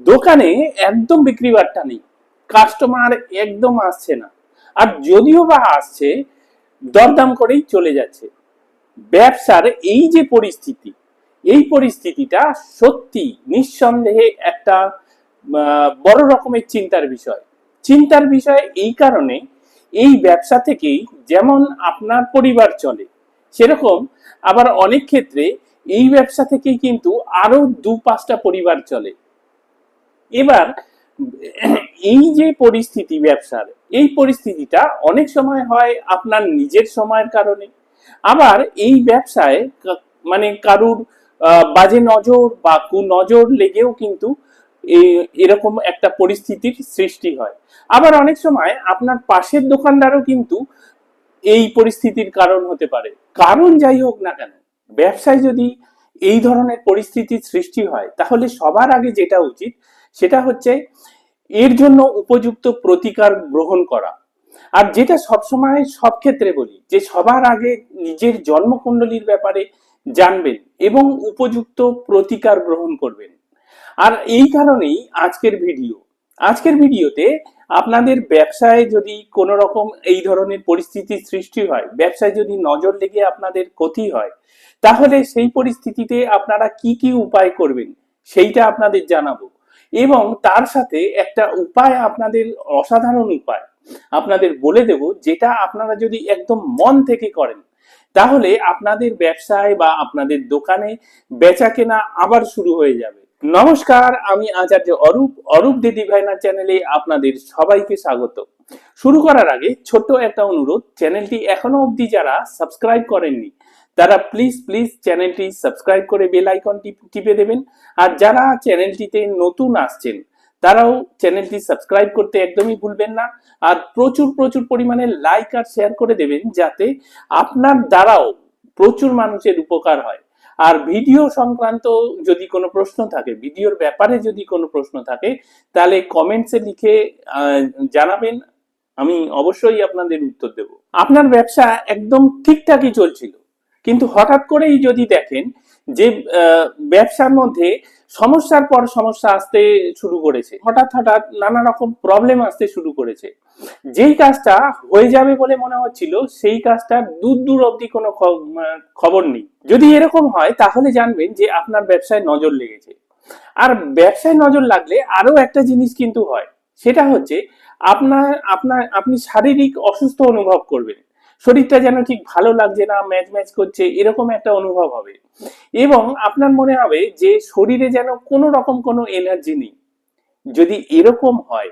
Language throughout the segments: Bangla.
দোকানে একদম বিক্রি বাট্টা নেই, কাস্টমার একদম আসছে না, আর যদিও বা আসছে দরদাম করেই চলে যাচ্ছে। ব্যবসার এই যে পরিস্থিতি, এই পরিস্থিতিটা সত্যি নিঃসন্দেহে একটা বড় রকমের চিন্তার বিষয় এই কারণে, এই ব্যবসা থেকেই যেমন আপনার পরিবার চলে, সেরকম আবার অনেক ক্ষেত্রে এই ব্যবসা থেকেই কিন্তু আরো 2-5টা পরিবার চলে। এবার এই যে পরিস্থিতি ব্যবসার, এই পরিস্থিতিটা অনেক সময় হয় আপনার নিজের সময়ের কারণে, আবার এই ব্যবসায় মানে কারুর বাজে নজর বা কুনজর লেগেও কিন্তু এরকম একটা পরিস্থিতির সৃষ্টি হয়। আবার অনেক সময় আপনার পাশের দোকানদারও কিন্তু এই পরিস্থিতির কারণ হতে পারে। কারণ যাই হোক না কেন, ব্যবসায় যদি এই ধরনের পরিস্থিতির সৃষ্টি হয়, তাহলে সবার আগে যেটা উচিত সেটা হচ্ছে এর জন্য উপযুক্ত প্রতিকার গ্রহণ করা। আর যেটা সবসময় সব ক্ষেত্রে বলি, যে সবার আগে নিজের জন্মকুণ্ডলীর ব্যাপারে জানবেন এবং উপযুক্ত প্রতিকার গ্রহণ করবেন। আর এই কারণেই আজকের ভিডিওতে আপনাদের ব্যবসায় যদি কোনো রকম এই ধরনের পরিস্থিতির সৃষ্টি হয়, ব্যবসায় যদি নজর লেগে আপনাদের ক্ষতি হয়, তাহলে সেই পরিস্থিতিতে আপনারা কি কি উপায় করবেন সেইটা আপনাদের জানাবো। এবং তার সাথে একটা উপায়, আপনাদের অসাধারণ উপায় আপনাদের বলে দেব, যেটা আপনারা যদি একদম মন থেকে করেন, তাহলে আপনাদের ব্যবসায় বা আপনাদের দোকানে বেচা কেনা আবার শুরু হয়ে যাবে। নমস্কার, আমি আচার্য অরূপ দিদি ভাইনার চ্যানেলে আপনাদের সবাইকে স্বাগত। শুরু করার আগে ছোট্ট একটা অনুরোধ, চ্যানেলটি এখনো অবধি যারা সাবস্ক্রাইব করেননি তারা প্লিজ চ্যানেলটি সাবস্ক্রাইব করে বেল আইকনটি টিপে দেবেন। আর যারা চ্যানেলটিতে নতুন আসছেন তারাও চ্যানেলটি সাবস্ক্রাইব করতে একদমই ভুলবেন না। আর প্রচুর পরিমাণে লাইক আর শেয়ার করে দেবেন, যাতে আপনার দ্বারাও প্রচুর মানুষের উপকার হয়। আর ভিডিও সংক্রান্ত যদি কোনো প্রশ্ন থাকে, ভিডিওর ব্যাপারে যদি কোনো প্রশ্ন থাকে, তাহলে কমেন্টসে লিখে জানাবেন, আমি অবশ্যই আপনাদের উত্তর দেব। আপনার ব্যবসা একদম ঠিকঠাকই চলছিল, কিন্তু হঠাৎ করেই যদি দেখেন যে ব্যবসার মধ্যে সমস্যার পর সমস্যা আসতে শুরু করেছে, হঠাৎ নানা রকম প্রবলেম আসতে শুরু করেছে, যেই কাজটা হয়ে যাবে বলে মনে হচ্ছিল সেই কাজটা দূর অবধি কোনো খবর নেই। যদি এরকম হয় তাহলে জানবেন যে আপনার ব্যবসায় নজর লেগেছে। আর ব্যবসায় নজর লাগলে আরো একটা জিনিস কিন্তু হয়, সেটা হচ্ছে আপনি শারীরিক অসুস্থ অনুভব করবেন। শরীরটা যেন ঠিক ভালো লাগছে না, ম্যাচ করছে, এরকম একটা অনুভব হবে। এবং আপনার মনে হবে যে শরীরে যেন কোনো রকম কোনো এনার্জি নেই। যদি এরকম হয়,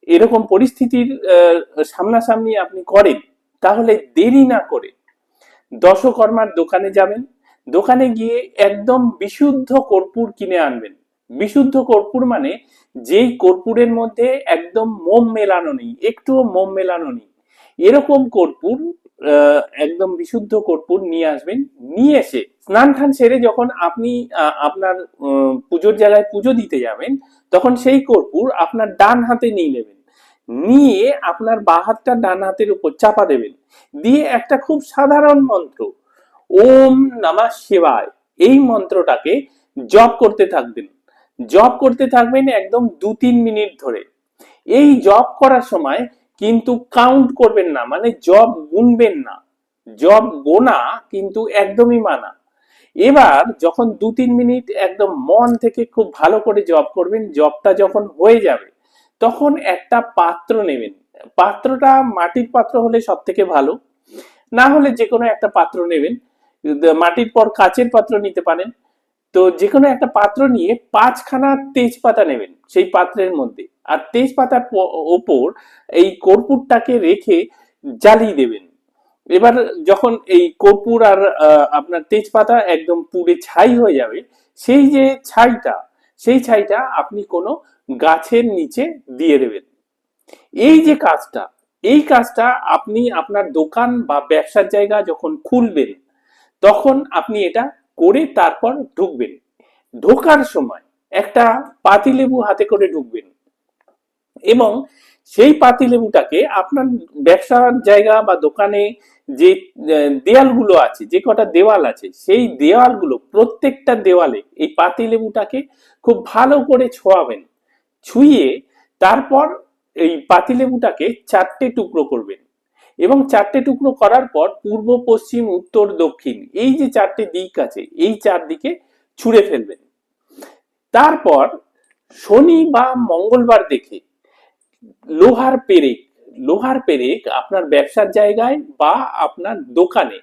এরকম পরিস্থিতির সামনাসামনি আপনি করেন, তাহলে দেরি না করে দশকর্মার দোকানে যাবেন। দোকানে গিয়ে একদম বিশুদ্ধ কর্পূর কিনে আনবেন। বিশুদ্ধ কর্পূর মানে যেই কর্পূরের মধ্যে একদম মোম মেলানো নেই, একটুও মোম মেলানো নেই, এরকম কর্পূর, একদম বিশুদ্ধ কর্পূর নিয়ে আসবেন। নিয়ে এসে স্নান টান সেরে যখন আপনি আপনার পুজোর জায়গায় পুজো দিতে যাবেন, তখন সেই কর্পূর আপনার ডান হাতে নিয়ে নেবেন। নিয়ে আপনার বাঁ হাতটা ডান হাতের উপর চাপা দেবেন, দিয়ে একটা খুব সাধারণ মন্ত্র, ওম নমঃ শিবায়, এই মন্ত্রটাকে জপ করতে থাকবেন একদম 2-3 মিনিট ধরে। এই জপ করার সময় কিন্তু কাউন্ট করবেন না, মানে জপ গুনবেন না, জপ গোনা কিন্তু একদমই মানা। এবার যখন 2-3 মিনিট একদম মন থেকে খুব ভালো করে জপ করবেন, জপটা যখন হয়ে যাবে, তখন একটা পাত্র নেবেন। পাত্রটা মাটির পাত্র হলে সব থেকে ভালো, না হলে যে কোনো একটা পাত্র নেবেন। মাটির পর কাচের পাত্র নিতে পারেন। তো যে কোনো একটা পাত্র নিয়ে 5খানা তেজপাতা নেবেন সেই পাত্রের মধ্যে, আর তেজপাতার ওপর এই কর্পূরটাকে রেখে জ্বালিয়ে দেবেন। এবার যখন এই কর্পূর আর আপনার তেজপাতা একদম পুড়ে ছাই হয়ে যাবে, সেই ছাইটা আপনি কোনো গাছের নিচে দিয়ে দেবেন। এই কাজটা আপনি আপনার দোকান বা ব্যবসার জায়গা যখন খুলবেন, তখন আপনি এটা করে তারপর ঢুকবেন। ঢোকার সময় একটা পাতিলেবু হাতে করে ঢুকবেন, এবং সেই পাতিলেবুটাকে আপনার ব্যবসার জায়গা বা দোকানে যে দেয়ালগুলো আছে, যে কটা দেওয়াল আছে, সেই দেওয়ালগুলো প্রত্যেকটা দেওয়ালে এই পাতিলেবুটাকে খুব ভালো করে ছোঁয়াবেন। ছুঁয়ে তারপর এই পাতিলেবুটাকে 4টে টুকরো করবেন এবং 4টে টুকরো করার পর পূর্ব, পশ্চিম, উত্তর, দক্ষিণ এই যে 4টে দিক আছে এই 4 দিকে ছুঁড়ে ফেলবেন। তারপর শনি বা মঙ্গলবার দেখে লোহার পেরেক, লোহার পেরেক আপনার ব্যবসার জায়গায় বা আপনার দোকানে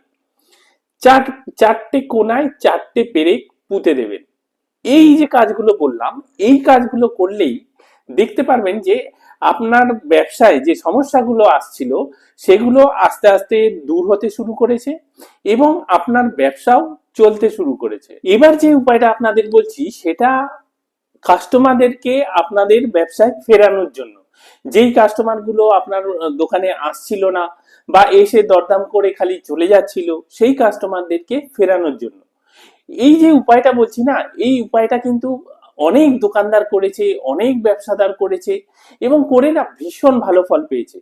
4টে কোনায় 4টে পেরেক পুঁতে দেবেন। এই যে কাজগুলো বললাম, এই কাজগুলো করলেই দেখতে পারবেন যে আপনার ব্যবসায় যে সমস্যাগুলো আসছিল সেগুলো আস্তে আস্তে দূর হতে শুরু করেছে এবং আপনার ব্যবসাও চলতে শুরু করেছে। এবার যে উপায়টা আপনাদের বলছি সেটা কাস্টমারদেরকে আপনাদের ব্যবসায় ফেরানোর জন্য। যেই কাস্টমারগুলো আপনার দোকানে আসছিল না বা এসে দরদাম করে খালি চলে যাচ্ছিল, সেই কাস্টমারদেরকে ফেরানোর জন্য এই যে উপায়টা বলছি না, এই উপায়টা কিন্তু অনেক দোকানদার করেছে, অনেক ব্যবসাদার করেছে এবং করে না ভীষণ ভালো ফল পেয়েছে।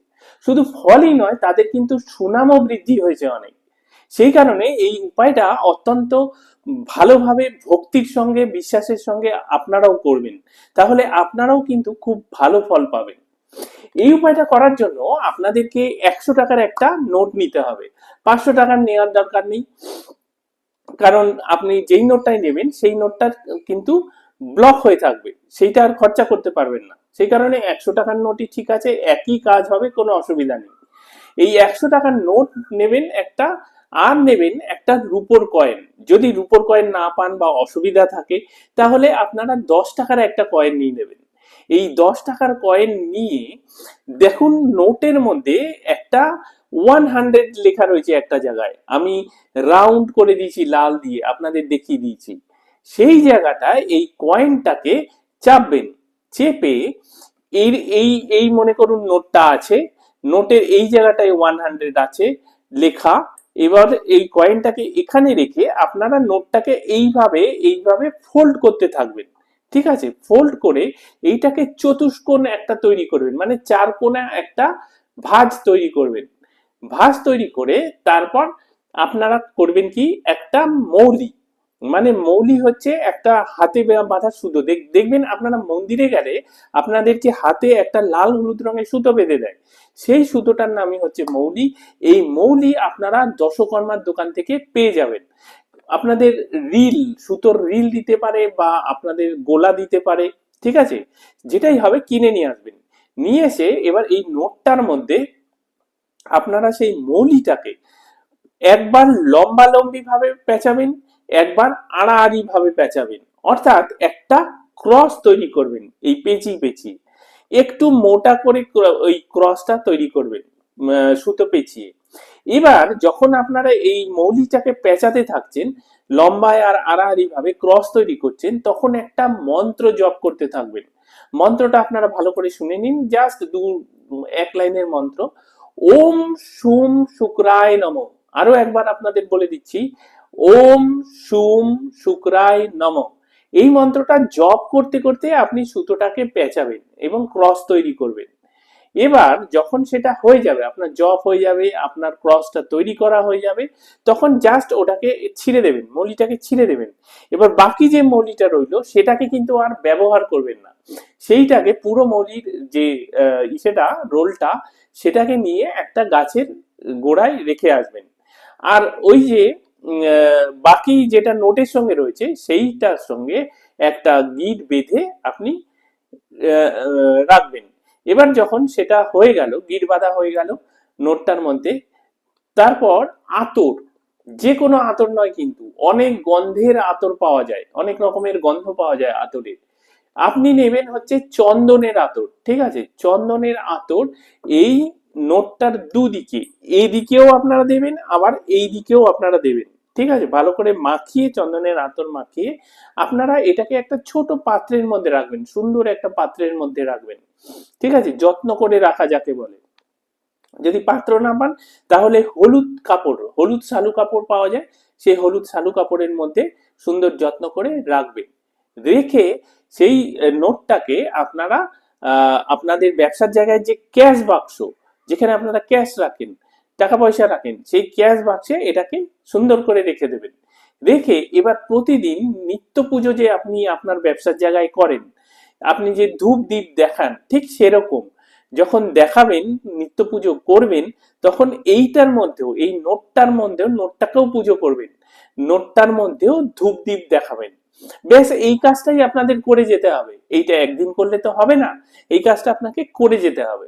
শুধু ফলই নয়, তাদের কিন্তু সুনামও বৃদ্ধি হয়েছে অনেক। সেই কারণে এই উপায়টা অত্যন্ত ভালোভাবে ভক্তির সঙ্গে, বিশ্বাসের সঙ্গে আপনারাও করবেন, তাহলে আপনারাও কিন্তু খুব ভালো ফল পাবেন। এই উপায়টা করার জন্য আপনাদেরকে 100 টাকার একটা নোট নিতে হবে। 500 টাকার নেওয়ার দরকার নেই, কারণ আপনি যেই নোটটাই নেবেন সেই নোটটা কিন্তু ব্লক হয়ে থাকবে, সেইটা আর খরচা করতে পারবেন না। সেই কারণে 100 টাকার নোটই ঠিক আছে, একই কাজ হবে, কোনো অসুবিধা নেই। এই 100 টাকার নোট নেবেন একটা, আর নেবেন একটা রুপোর কয়েন। যদি রুপোর কয়েন না পান বা অসুবিধা থাকে তাহলে আপনারা 10 টাকার একটা কয়েন নিয়ে নেবেন। এই 10 টাকার কয়েন নিয়ে দেখুন নোটের মধ্যে একটা 100 লেখা রয়েছে একটা জায়গায়, আমি রাউন্ড করে দিয়েছি লাল দিয়ে, আপনাদের দেখিয়ে দিয়েছি। সেই জায়গাটায় এই কয়েনটাকে চাপবেন। চেপে এই এই এই মনে করুন নোটটা আছে, নোটের এই জায়গাটায় 100 আছে লেখা। এবার এই কয়েনটাকে এখানে রেখে আপনারা নোটটাকে এইভাবে এইভাবে ফোল্ড করতে থাকবেন। ঠিক আছে, ফোল্ড করে এইটাকে চতুষ্কোণ একটা তৈরি করবেন, মানে 4 কোণা একটা ভাঁজ তৈরি করবেন। ভাঁজ তৈরি করে তারপর আপনারা করবেন কি, একটা মৌলি, মানে মৌলি হচ্ছে একটা হাতে বাঁধা সুতো। দেখবেন আপনারা মন্দিরে গেলে আপনাদেরকে হাতে একটা লাল হলুদ রঙের সুতো বেঁধে দেয়, সেই সুতোটার নামই হচ্ছে মৌলি। এই মৌলি আপনারা দশকর্মার দোকান থেকে পেয়ে যাবেন। আপনাদের রিল, সুতোর রিল দিতে পারে বা আপনাদের গোলা দিতে পারে, ঠিক আছে, যেটাই হবে কিনে নিয়ে আসবেন। নিয়ে এসে এবার এই নোটটার মধ্যে আপনারা সেই মৌলিটাকে একবার লম্বালম্বি ভাবে পেঁচাবেন, একবার আড়াআড়ি ভাবে পেঁচাবেন, অর্থাৎ একটা ক্রস তৈরি করবেন। এই পেঁচিয়ে পেঁচিয়ে একটু মোটা করে ওই ক্রসটা তৈরি করবেন সুতো পেঁচিয়ে। এবার যখন আপনারা এই মৌলিটাকে পেঁচাতে থাকছেন, লম্বায় আর আড়াআড়ি ভাবে ক্রস তৈরি করছেন, তখন একটা মন্ত্র জপ করতে থাকবেন। মন্ত্রটা আপনারা ভালো করে শুনে নিন, জাস্ট এক লাইনের মন্ত্র। ওম সুম শুক্রায় নমঃ। আরো একবার আপনাদের বলে দিচ্ছি, ওম সুম শুক্রায় নমঃ। এই মন্ত্রটা জপ করতে করতে আপনি সুতোটাকে পেঁচাবেন এবং ক্রস তৈরি করবেন। এবার যখন সেটা হয়ে যাবে, আপনার জব হয়ে যাবে, আপনার ক্রসটা তৈরি করা হয়ে যাবে, তখন জাস্ট ওটাকে ছিঁড়ে দেবেন, মৌলিটাকে ছিঁড়ে দেবেন। এবার বাকি যে মৌলিটা রইলো সেটাকে কিন্তু আর ব্যবহার করবেন না, সেইটাকে পুরো মৌলির যে সেটা রোলটা, সেটাকে নিয়ে একটা গাছের গোড়ায় রেখে আসবেন। আর ওই যে বাকি যেটা নোটের সঙ্গে রয়েছে সেইটার সঙ্গে একটা গিট বেঁধে আপনি রাখবেন। এবার যখন সেটা হয়ে গেল, গিট বাঁধা হয়ে গেল নোটটার মধ্যে, তারপর আতর, যে কোনো আতর নয় কিন্তু, অনেক গন্ধের আতর পাওয়া যায়, অনেক রকমের গন্ধ পাওয়া যায় আতরের। আপনি নেবেন হচ্ছে চন্দনের আতর, ঠিক আছে, চন্দনের আতর এই নোটটার দুদিকে, এই দিকেও আপনারা দেবেন আবার এই দিকেও আপনারা দেবেন। ঠিক আছে, ভালো করে মাখিয়ে, চন্দনের আতর মাখিয়ে আপনারা এটাকে একটা ছোট পাত্রের মধ্যে রাখবেন, সুন্দর একটা পাত্রের মধ্যে রাখবেন। ঠিক আছে, যত্ন করে রাখা যাকে বলে। যদি পাত্র না পান তাহলে হলুদ কাপড়, হলুদ শালু কাপড় পাওয়া যায়, সেই হলুদ শালু কাপড়ের মধ্যে সুন্দর যত্ন করে রাখবেন। রেখে সেই নোটটাকে আপনারা আপনাদের ব্যবসার জায়গায় যে ক্যাশ বাক্স, যেখানে আপনারা ক্যাশ রাখেন, টাকা পয়সা রাখেন, সেই ক্যাশ বাক্সে এটাকে সুন্দর করে রেখে দেবেন। রেখে এবার প্রতিদিন নিত্য পুজো যে আপনি আপনার ব্যবসার জায়গায় করেন, আপনি যে ধূপ দ্বীপ দেখান, ঠিক সেরকম যখন দেখাবেন, নিত্য পুজো করবেন, তখন এইটার মধ্যেও, এই নোটটার মধ্যেও, নোটটাকেও পুজো করবেন, নোটটার মধ্যেও ধূপ দ্বীপ দেখাবেন। ব্যাস এই কাজটাই আপনাদের করে যেতে হবে। এইটা একদিন করলে তো হবে না, এই কাজটা আপনাকে করে যেতে হবে।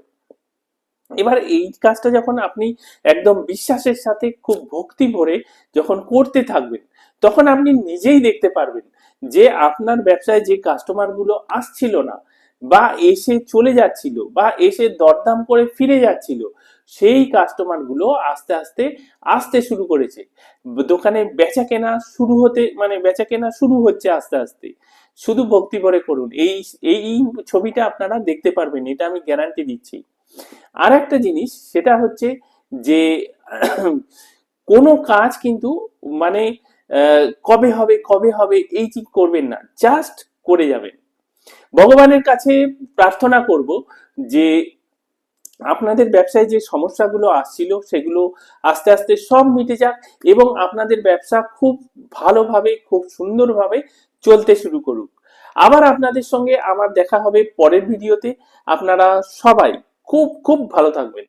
এবার এই কাজটা যখন আপনি একদম বিশ্বাসের সাথে খুব ভক্তি ভরে যখন করতে থাকবেন, তখন আপনি নিজেই দেখতে পারবেন যে আপনার ব্যবসায় যে কাস্টমার গুলো আসছিল না, বা এসে চলে যাচ্ছিল, বা এসে দরদাম করে ফিরে যাচ্ছিল, সেই কাস্টমার গুলো আস্তে আস্তে আসতে শুরু করেছে। দোকানে বেচা কেনা শুরু হতে, মানে বেচা কেনা শুরু হচ্ছে আস্তে আস্তে। শুধু ভক্তি ভরে করুন, এই এই ছবিটা আপনারা দেখতে পারবেন, এটা আমি গ্যারান্টি দিচ্ছি। আর একটা জিনিস, সেটা হচ্ছে যে কোনো কাজ কিন্তু মানে কবে হবে কবে হবে এই ঠিক করবেন না, জাস্ট করে যাবেন। ভগবানের কাছে প্রার্থনা করব যে আপনাদের ব্যবসায় যে সমস্যাগুলো আসছিল সেগুলো আস্তে আস্তে সব মিটে যাক, এবং আপনাদের ব্যবসা খুব ভালোভাবে, খুব সুন্দরভাবে চলতে শুরু করুক। আবার আপনাদের সঙ্গে আমার দেখা হবে পরের ভিডিওতে। আপনারা সবাই খুব খুব ভালো থাকবেন।